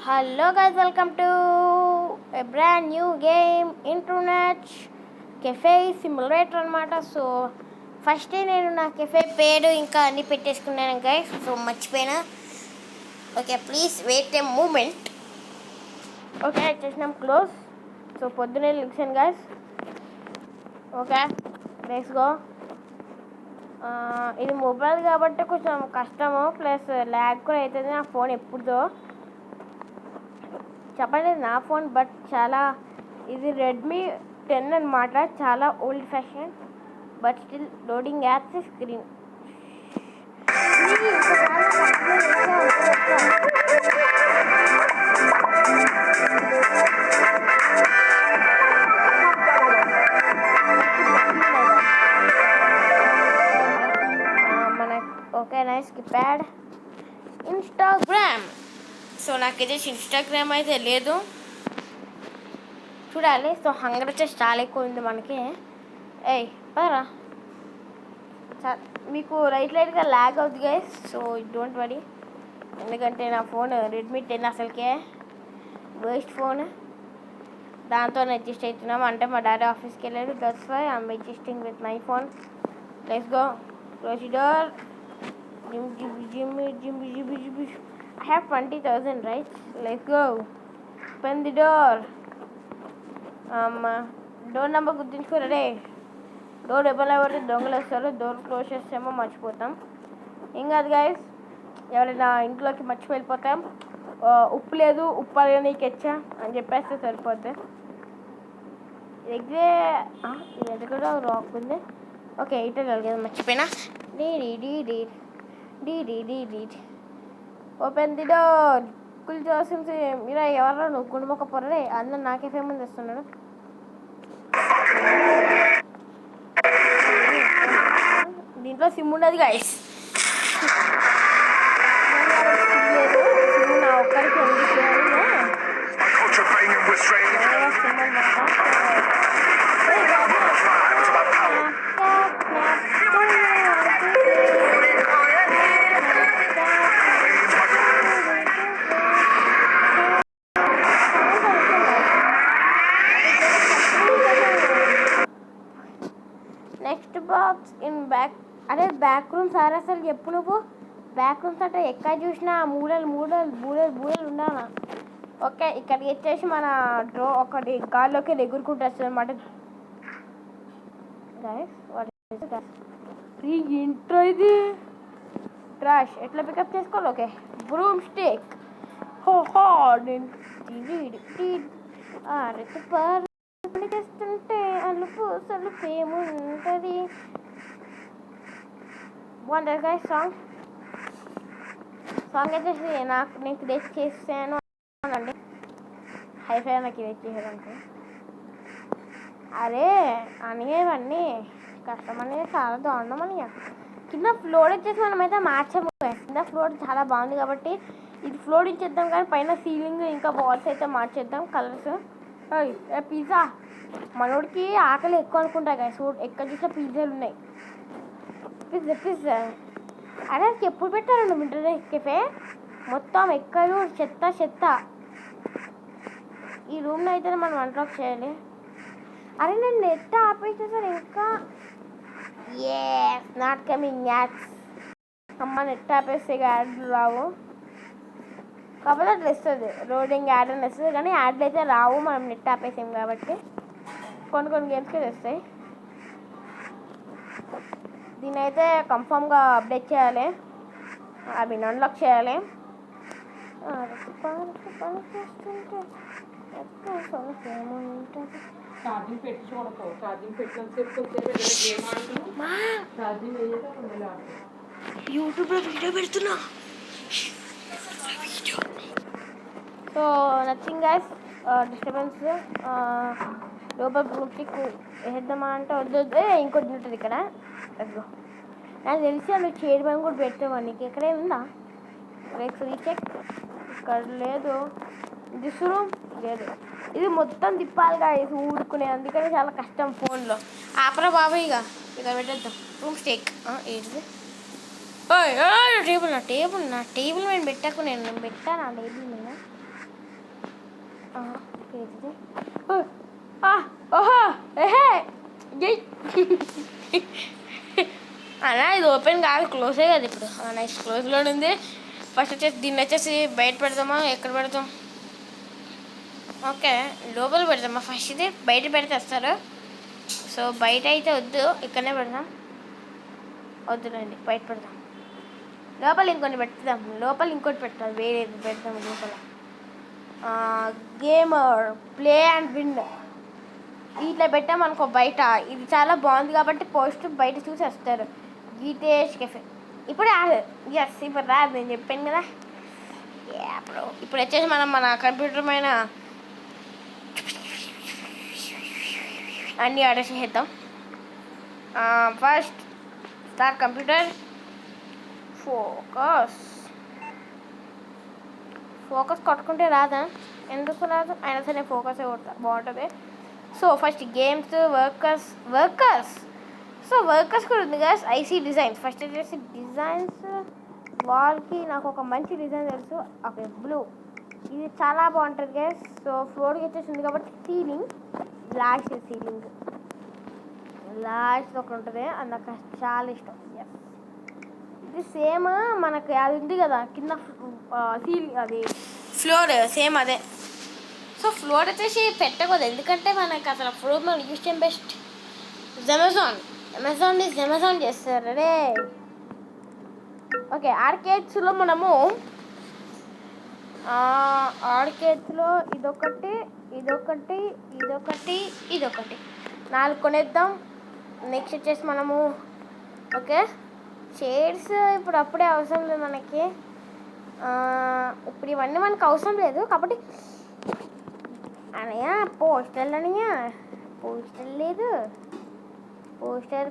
Hello guys, welcome to a brand new game, Internet Cafe Simulator అనమాట. So first నేను నా cafe పేరు ఇంకా అన్ని పెట్టేసుకున్నాను గైస్. సో మర్చిపోయినా. Okay, please wait a moment. Okay, చేసినాం క్లోజ్. సో పొద్దునే లిక్షన్ గైస్. Okay, let's go. ఇది మొబైల్ కాబట్టి కొంచెం కష్టము, ప్లస్ ల్యాగ్ కూడా అవుతుంది. నా ఫోన్ ఎప్పుడుదో చెప్పలేదు నా ఫోన్, బట్ చాలా ఇది రెడ్మీ 10 అనమాట. చాలా old fashion, but still loading apps screen. మన okay nice keypad. Instagram. So నాకైతే ఇన్స్టాగ్రామ్ అయితే లేదు, చూడాలి. సో హంగర్ వచ్చేసి చాలా ఎక్కువ ఉంది మనకి. పదరా. మీకు లైట్గా ల్యాగ్ అవుతుంది గైస్. సో డోంట్ వరీ, ఎందుకంటే నా ఫోన్ రెడ్మీ 10 అసలుకే వేస్ట్ ఫోన్. దాంతో అడ్జస్ట్ అవుతున్నాం. అంటే మా డాడీ ఆఫీస్కి వెళ్ళాడు, that's why I'm adjusting with my phone. Let's go. Close the door. I have 20,000, right? Let's go. Open the door. Door number గుర్తుంచుకోరే. డోర్ ఓపెన్ అవ్వరు, దొంగలు వస్తారు. డోర్ క్లోజ్ చేస్తేమో మర్చిపోతాం. ఏం కాదు గైస్, ఎవరైనా ఇంట్లోకి మర్చిపోయి వెళ్ళిపోతాం. ఉప్పు లేదు, ఉప్పు అడిగా నీకు ఎచ్చా అని చెప్పేస్తే సరిపోద్ది. ఇది కూడా రాక్ ఉంది. ఓకే, ఇటే కలిగేది మర్చిపోయినా. Open the door. కుల్ జోసిం మీరు ఎవరు నువ్వు గుండెమొక్క పొరరే, అందరు నాకే ఫేమస్ చేస్తున్నాడు. దీంట్లో సిమ్ ఉండదు గైస్. సిమ్ నా ఒక్కరికి నెక్స్ట్ బాక్స్ ఇన్ బ్యాక్. అదే బ్యాక్ రూమ్స్ సార్ అసలు చెప్పు నువ్వు. బ్యాక్ రూమ్స్ అంటే ఎక్కడ చూసినా మూడలు ఉండాలా. ఓకే, ఇక్కడికి వచ్చేసి మన ఒకటి గాల్లోకి ఎగురుకుంటూ వస్తుంది అనమాట. ఇంట్రో ఇది ట్రాష్ ఎట్లా పికప్ చేసుకోవాలి. Okay, broom stick. చేస్తుంటే అలుపు సలుపు ఏముంటుంది. బాగుంది గైస్ సాంగ్ వచ్చేసి నేను క్రియేట్ చేసాను అనండి. హైఫై నాకు క్రియేట్ చేశాను అనుకో. అరే అనేవన్నీ కష్టం అనేది చాలా దారుణం అని. కింద ఫ్లోర్ వచ్చేసి మనమైతే మార్చాము. కింద ఫ్లోర్ చాలా బాగుంది కాబట్టి ఇది ఫ్లోర్ ఇచ్చేద్దాం, కానీ పైన సీలింగ్ ఇంకా వాల్స్ అయితే మార్చేద్దాం కలర్స్. పిజ్జా మనోడికి ఆకలి ఎక్కువ అనుకుంటా గైస్. ఎక్కడ చూసినా పిజ్జాలు ఉన్నాయి. పిజ్జా అరే ఎప్పుడు పెట్టారండి ఇంటర్నెట్ కెఫే? మొత్తం ఎక్కడు చెత్త. ఈ రూమ్లో అయితే మనం అన్లాక్ చేయాలి. అరే నేను నెట్ ఆపేసేసాను ఇంకా. Not coming ads. అమ్మ నెట్ ఆపేస్తే యాడ్లు రావు, కాకపోతే అట్లా వస్తుంది. రోడింగ్ యాడ్ అని వస్తుంది, కానీ యాడ్లు అయితే రావు. మనం నెట్ ఆపేసాం కాబట్టి కొన్ని గేమ్స్కే వస్తాయి. దీని అయితే కన్ఫామ్గా అప్డేట్ చేయాలి, అవి అన్లాక్ చేయాలి. యూట్యూబ్లో వీడియో పెడుతున్నా. So nothing guys, disturbance. లోపల గ్రూప్కి వేద్దామా అంటే వద్దు. ఇంకోటి ఉంటుంది ఇక్కడ. నాకు తెలిసి అందులో చైర్మన్ కూడా పెట్టామని. నీకు ఎక్కడే ఉందా? రీచెక్. ఇక్కడ లేదు. దిస్ రూమ్ లేదు. ఇది మొత్తం తిప్పాలిగా ఇది ఊడుకునే, అందుకని చాలా కష్టం ఫోన్లో. ఆపరా బాబాయ్, ఇక్కడ పెట్టేద్దాం. రూమ్ స్టేక్ ఏంటిది? టేబుల్ నా టేబుల్ నేను పెట్టాను. నేను పెట్టాను ఆ టేబుల్ మీద. ఓహో ఏహే అలా ఇది ఓపెన్ కాదు, క్లోజే కదా ఇప్పుడు. నెక్స్ట్ క్లోజ్లో ఉంది. ఫస్ట్ వచ్చేసి దీన్ని వచ్చేసి బయట పెడదామా, ఎక్కడ పెడతాం? ఓకే, లోపల పెడదామా? ఫస్ట్ ఇది బయట పెడితే వస్తారు. సో బయట అయితే వద్దు, ఇక్కడనే పెడదాం. వద్దులండి, బయట పెడదాం. లోపల ఇంకొన్ని పెడతాం, లోపల ఇంకోటి పెట్టాలి, వేరేది పెడతాం లోపల. గేమర్ ప్లే అండ్ విన్ ఇట్లా పెట్టామనుకో బయట. ఇది చాలా బాగుంది కాబట్టి పోస్ట్ బయట చూసి వస్తారు. గీతేష్ కెఫే ఇప్పుడు రాదు. ఎస్, ఇప్పుడు రాదు, నేను చెప్పాను కదా. ఇప్పుడు వచ్చేసి మనం మన కంప్యూటర్ పైన అన్నీ ఆర్డర్ చేసేద్దాం. First start computer. ఫోకస్ కొట్టుకుంటే రాదా? ఎందుకు రాదు? అయినా సరే ఫోకస్ బాగుంటుంది. So first games, workers. So workers కూడా ఉంది కదా. I see designs. ఫస్ట్ వచ్చేసి డిజైన్స్. వాల్కి నాకు ఒక మంచి డిజైన్ తెలుసు, ఓకే, బ్లూ. ఇది చాలా బాగుంటుంది గైస్. సో ఫ్లోర్కి వచ్చేసింది కాబట్టి సీలింగ్, సీలింగ్ లాస్ట్ ఒకటి ఉంటుంది, అది నాకు చాలా ఇష్టం. ఇది సేమ్ మనకి అది ఉంది కదా కింద సీలింగ్, అది ఫ్లోర్ సేమ్ అదే. సో ఫ్లోర్ వచ్చేసి పెట్టకూడదు, ఎందుకంటే మనకు అసలు ఫ్లోర్ మనం యూజ్ చేయడం బెస్ట్. అమెజాన్ చేస్తారు అదే. ఓకే, ఆర్కేడ్స్లో మనము ఆర్కేడ్స్లో ఇదొకటి 4 కొనేద్దాం. నెక్స్ట్ వచ్చేసి మనము ఓకే చైర్స్ ఇప్పుడు అప్పుడే అవసరం లేదు మనకి. ఇప్పుడు ఇవన్నీ మనకు అవసరం లేదు కాబట్టి అనయ్య పోస్టర్ లేదు.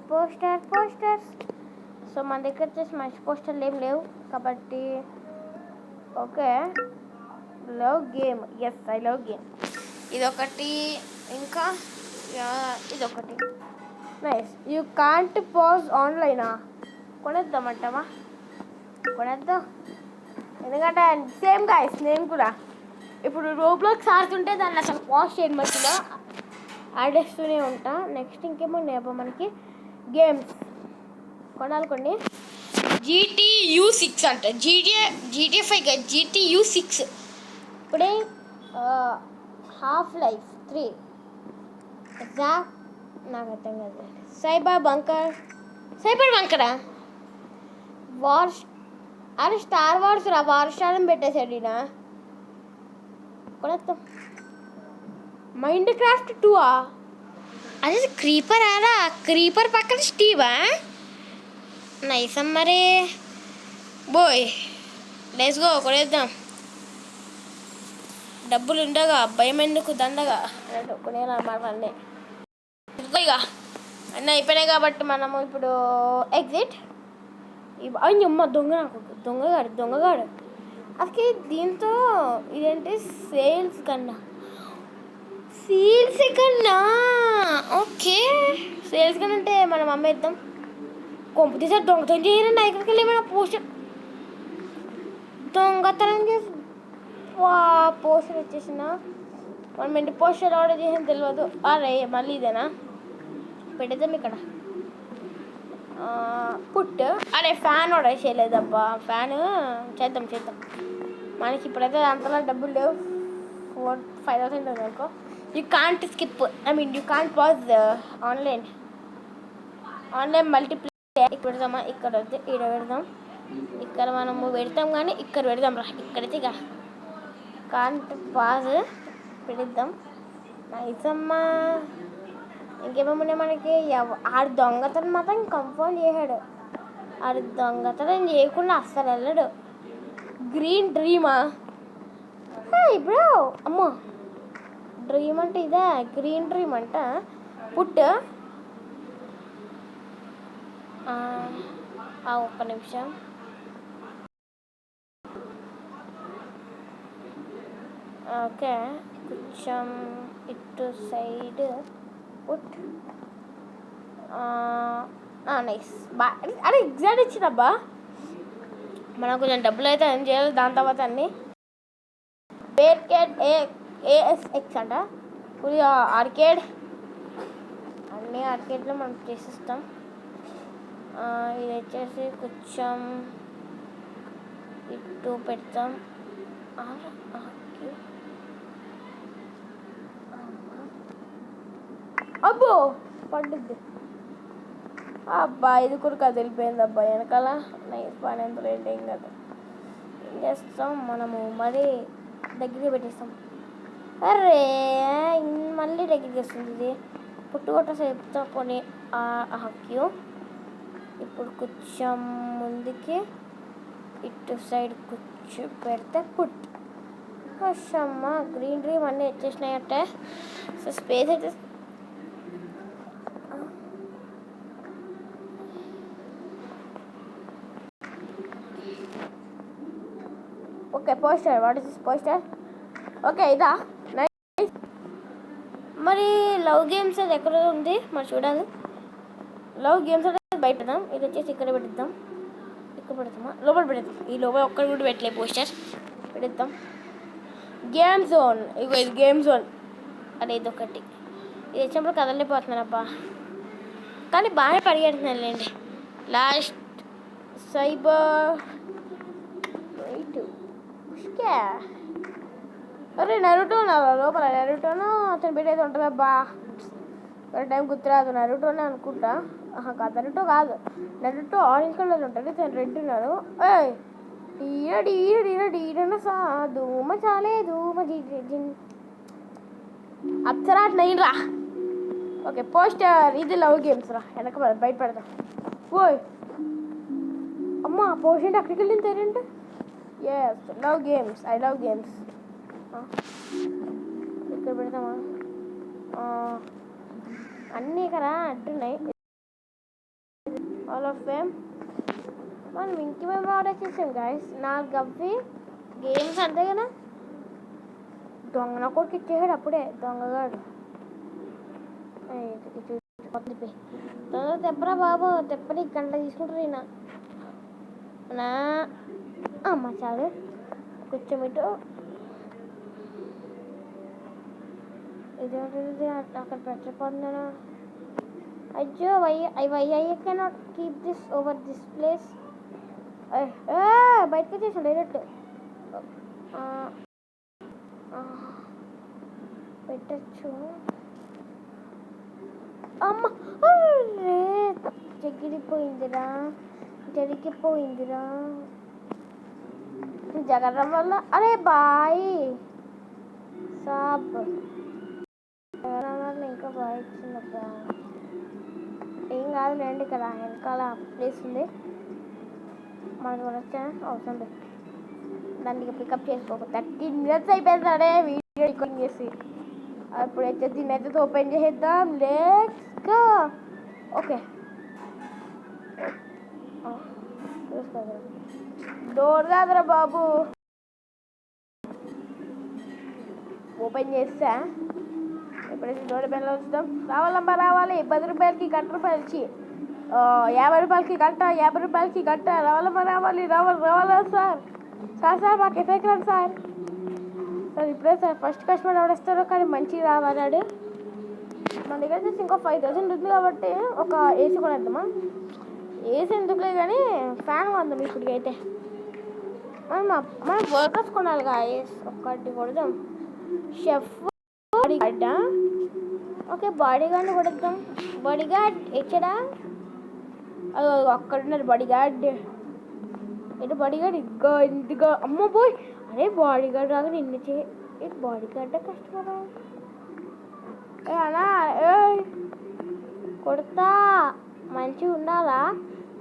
పోస్టర్స్. సో మన దగ్గర వచ్చేసి మంచి పోస్టర్లు ఏం లేవు కాబట్టి okay. Love game, yes I love game. ఇదొకటి, ఇంకా ఇదొకటి. నైస్. యూ కాంట్ పాజ్ ఆన్లైనా? కొనేద్దామంటావా? కొనేద్దాం, ఎందుకంటే సేమ్ గైస్ నేను కూడా ఇప్పుడు రోబ్లాక్స్ ఆడుతుంటే దాన్ని అసలు పాజ్ చేయడం మధ్యలో ఆడేస్తూనే ఉంటా. నెక్స్ట్ ఇంకేమో నేపో మనకి గేమ్స్ కొనాలి కొన్ని. GTU6 అంట, GTA 5 GTU6. ఇప్పుడే Half-Life 3 నాకు అర్థం కాదు. సైబర్ బంకరా వార్స్. అరే స్టార్ వార్స్ రా, వార్ స్టార్ అని పెట్టేశాడు ఈయన. కొనేద్దాం. మైండ్ క్రాఫ్ట్ 2 అదే క్రీపర్ ఆరా, క్రీపర్ పక్కన స్టీవా. నైస్ మరి బోయ్, లెట్స్ గో, కొనేద్దాం. డబ్బులు ఉండగా భయం ఎందుకు, దండగా కొనేయాలన్నమాట అన్నీ. ఇక అన్నీ అయిపోయినాయి కాబట్టి మనము ఇప్పుడు ఎగ్జిట్. అమ్మ దొంగగాడు అసలు దీంతో ఇదేంటి సేల్స్ కన్నా ఓకే. సేల్స్ కన్నా అంటే మనం అమ్మేద్దాం. కొంపతి సార్ దొంగతనం చేయాలండి. ఎక్కడికి వెళ్ళి ఏమైనా దొంగతనం చేసి పోస్టర్ వచ్చేసిన మనం ఏంటి పోస్టర్ ఆర్డర్ చేసిన తెలియదు. అరే మళ్ళీ ఇదేనా? పెడదాం ఇక్కడ పుట్. అరే ఫ్యాన్ ఆర్డర్ చేయలేదబ్బా, ఫ్యాన్ చేద్దాం. మనకి ఇప్పుడైతే అంతలా డబ్బులు లేవు. 4,000-5,000 అనుకో. You can't skip, you can't pause online multiplayer. ఇక్కడ పెడదామా? ఇక్కడ వద్దు, ఇక్కడ పెడదాం. ఇక్కడ మనము పెడతాం కానీ ఇక్కడ పెడదాం రా. ఇక్కడైతే ఇక కాంట్ పాజ్ పెడదాం. నైసమ్మా. ఇంకేమేమున్నాయి మనకి? ఆడు దొంగతనం మాత్రం కన్ఫర్మ్ చేశాడు. ఆడు దొంగతనం చేయకుండా అస్సలు వెళ్ళడు. గ్రీన్ డ్రీమా? ఇప్పుడు అమ్మో, డ్రీమ్ అంటే ఇదా? గ్రీన్ డ్రీమ్ అంట. పుట్ ఒక్క నిమిషం. ఓకే, కొంచెం ఇటు సైడ్ పుట్. నైస్. అరే ఎగ్జాక్ట్ ఇచ్చినబ్బా. మనకు కొంచెం డబ్బులు అయితే ఏం చేయాలి దాని తర్వాత అన్నీ. బేర్ క్యాట్ ASX అంట ఫుల్ ఆర్కేడ్. అన్ని ఆర్కేడ్లో మనం చేసిస్తాం. ఇది వచ్చేసి కొంచెం ఇటు పెడతాం. అబ్బో పడ్డుద్ది. అబ్బా ఇది కూడా కదిలిపోయింది అబ్బా వెనకాల. నైస్ పని ఎందులో ఏం కదా. ఏం చేస్తాం మనము మరీ దగ్గరికి పెట్టేస్తాం. అరే మళ్ళీ దగ్గరికి వస్తుంది ఇది. పుట్టుకొట్ట సేపుతో కొని క్యూ. ఇప్పుడు కొంచెం ముందుకి ఇటు సైడ్ కూర్చో పెడితే పుట్. అమ్మ గ్రీన్ డ్రీమ్ అన్నీ వచ్చేసినాయంటే. సో స్పేస్ అయితే okay poster. What is this poster? Okay ఇదా నైస్. మరి లవ్ గేమ్స్ అది ఎక్కడ ఉంది మరి చూడాలి. లవ్ గేమ్స్ అంటే బయట పెడదాం. ఇది వచ్చేసి ఇక్కడ పెడతాం. ఇక్కడ పెడతామా లోపల పెడతాం. ఈ లోపల ఒక్కటి కూడా పెట్టలే పోస్టర్. పెడతాం. Game zone. ఇగో ఇది గేమ్ జోన్. అదే ఇది ఒకటి. ఇది వచ్చినప్పుడు కదలిపోతున్నాను అబ్బా. కానీ బాగానే పరిగెడుతున్నాను లేండి. Last cyber right. అరే నరుటో లోపల నరుటోనో అతను పెట్టేది ఉంటుంది అబ్బా. టైం గుర్తురాదు. నరుటోనే అనుకుంటా. కాదు నరుటో కాదు. నరుటో ఆరెంజ్ కలర్ ఉంటుంది. తను రెడ్ ఉన్నాడు. ఈరడి ఈరడి ఈరడి ఈరన సా ధూమ చాలే ధూమ జిన్ అప్సరా నైన్ రా. Okay poster. ఇది లవ్ గేమ్స్ రా. వెనక బయట పెడతాం. ఓయ్ అమ్మ పోస్టర్ అక్కడికి వెళ్ళింది తెరంటే. Yes love games. I love games. ఇక్కడ పెడతామా? అన్నీ కదా అంటున్నాయి. ఆల్ ఆఫ్ ఫేమ్ మనం ఇంకేమేమి ఆర్డర్ చేసాం గాయస్. 4 అవి గేమ్స్ అంతే కదా. దొంగన కొడుకు ఇచ్చేసాడు అప్పుడే దొంగగాడు. తొందర తెప్పరా బాబు. తెప్పని గంట తీసుకుంటారు ఈయన. నా అమ్మ చాలు కొంచెం ఇటు. ఇదేంటిది అక్కడ పెట్టకపోతున్నాను. అయ్యో I cannot keep this over this place. బయటకు వచ్చేసాను డైరెక్ట్. పెట్టచ్చు. అమ్మ జరిగిపోయిందిరా జగడం వల్ల. అరే బాయ్ సాబ్ జగడం వల్ల ఇంకా బాయ్ ఇచ్చిందబ్బా. ఏం కాదు లేండి. ఇక్కడ వెనకాల ప్లేస్ ఉంది. మనకు వచ్చా అవసరం లేదు. దానికి పికప్ చేసుకోక 13 minutes అయిపోయింది. అడే వీడియో రికార్డింగ్ చేసి. అప్పుడు అయితే దీన్ని అయితే ఓపెన్ చేసేద్దాం. Let's go. ఓకే డోర్ కాదురా బాబు. ఓపెన్ చేస్తా. ఎప్పుడైతే డోర్ బెల్ వస్తాం. రావాలమ్మా రావాలి. 10 రూపాయలకి గంట రూపాయలకి 50 రూపాయలకి గంట 50 రూపాయలకి గంట. రావాలమ్మా రావాలి. రావాలా సార్. సార్ మాకు ఎఫెక్ట్ రండి సార్. సార్ ఇప్పుడే సార్ ఫస్ట్ కస్టమర్ ఎవడేస్తారో కానీ మంచిగా రావాలాడు. మన దగ్గర వచ్చేసి ఇంకో 5000 ఉంది కాబట్టి ఒక ఏసీ కొనేద్దామా. ఏసీ ఎందుకులే కానీ ఫ్యాన్ కొందాం. ఇప్పటికైతే మనం వర్కర్స్ కొనాలి గాయస్. ఒక్కటి కొడదాం. షెఫ్ బాడీ గార్డా. ఓకే బాడీ గార్డ్ని కొడద్దాం. బాడీ గార్డ్ ఎక్కడా? అక్కడ ఉన్నారు బాడీ గార్డ్. ఇటు బాడీ గార్డ్ ఇదిగా అమ్మ పోయి. అరే బాడీ గార్డ్ రాగా నిన్న బాడీ గార్డే కష్టపడా. అన్నా కొడతా మంచిగా ఉండాలా.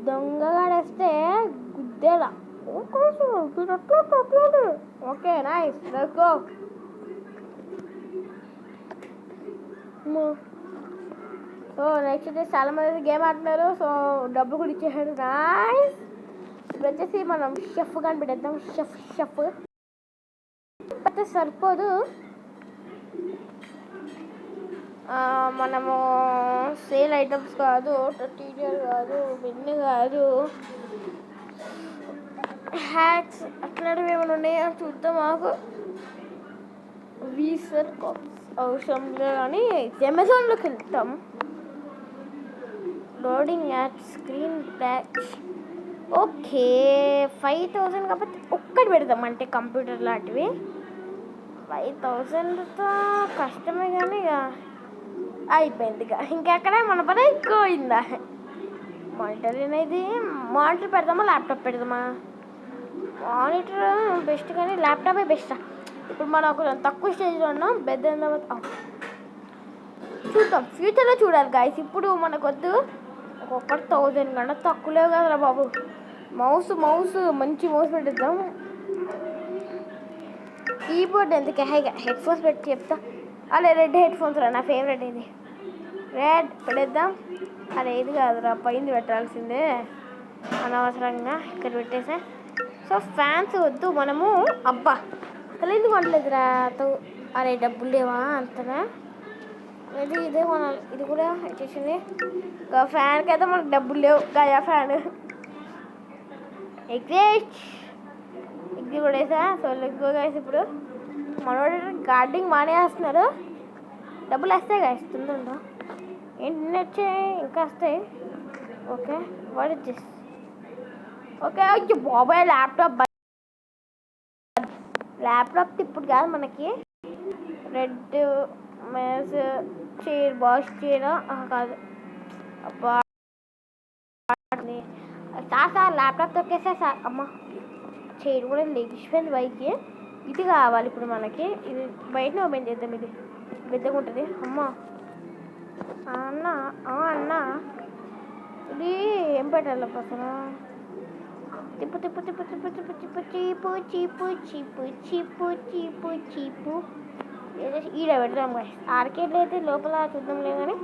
దొంగగాడేస్తే గుద్దేలా. Okay nice let's go. So next day చాలా మంది గేమ్ ఆడుతున్నారు. సో డబ్బులు కూడా ఇచ్చేసాడు. నైస్. ఇప్పుడు వచ్చేసి మనం షెఫ్ కానీ పెట్టేద్దాం. షెఫ్ అయితే సరిపోదు. మనము సేల్ ఐటమ్స్ కాదు, టీచర్ కాదు, విన్ కాదు, హ్యాక్స్ అట్లాంటివి ఏమైనా ఉన్నాయో చూద్దాం. మాకు వీసర్ కాప్స్ అవసరం లేదు కానీ అమెజాన్లోకి వెళ్తాం. Loading app screen touch. Okay 5000 కాబట్టి ఒక్కటి పెడదాం, అంటే కంప్యూటర్ లాంటివి. 5000తో కష్టమే కానీ ఇక అయిపోయింది. ఇక ఇంకెక్కడ మన పని ఎక్కువైందా. మానిటర్ అనేది మానిటర్ పెడదామా ల్యాప్టాప్ పెడదామా? మానిటర్ బెస్ట్ కానీ ల్యాప్టాపే బెస్టా? ఇప్పుడు మనం ఒక తక్కువ స్టేజ్లో ఉన్నాం. పెద్ద చూద్దాం, ఫ్యూచర్లో చూడాలి గాయస్. ఇప్పుడు మనకొద్దు. ఒక్కొక్కటి 1000 కన్నా తక్కువలే కదరా బాబు. మౌస్ మంచి మౌస్ పెట్టిద్దాం. కీబోర్డ్ ఎందుకే హెడ్ ఫోన్స్ పెట్టి చెప్తా. అలా రెడ్ హెడ్ ఫోన్స్ రా, నా ఫేవరెట్ ఇది. రెడ్ పెడేద్దాం. అరే ఇది కాదురా, పైంది పెట్టాల్సిందే. అనవసరంగా ఇక్కడ పెట్టేసా. సో ఫ్యాన్స్ వద్దు మనము. అబ్బా అసలు ఎందుకు కొనలేదురా. అరే డబ్బులు లేవా అంతనా? ఇదే కొనాలి. ఇది కూడా వచ్చేసింది. ఫ్యాన్కి అయితే మనకు డబ్బులు లేవు. గయా ఫ్యాన్ ఎగ్జి కూడా వేసా. So let's go guys. ఇప్పుడు మనోడు గార్డింగ్ బాగానే వేస్తున్నారు. డబ్బులు వస్తాయి గాయస్, ఇస్తుందో ఏంటి వచ్చాయి ఇంకా వస్తాయి. Okay what is this? Okay బాబాయ్ ల్యాప్టాప్ ఇప్పుడు కాదు మనకి. Red mace chair, boss chair కాదు. అబ్బా సార్ ల్యాప్టాప్ తొక్కేసా సార్. అమ్మ చైర్ కూడా లెగిసిపోయింది పైకి. ఇది కావాలి ఇప్పుడు మనకి. ఇది బయటనే ఓపెన్ చేద్దాం. ఇది పెద్దగా ఉంటుంది. అమ్మ అన్న ఇది ఏం పెట్టాలి అసలు? తిప్పు చీపు ఈడ పెడదాం గాయస్. ఆర్కేడ్లో అయితే లోపల చూద్దాంలే కానీ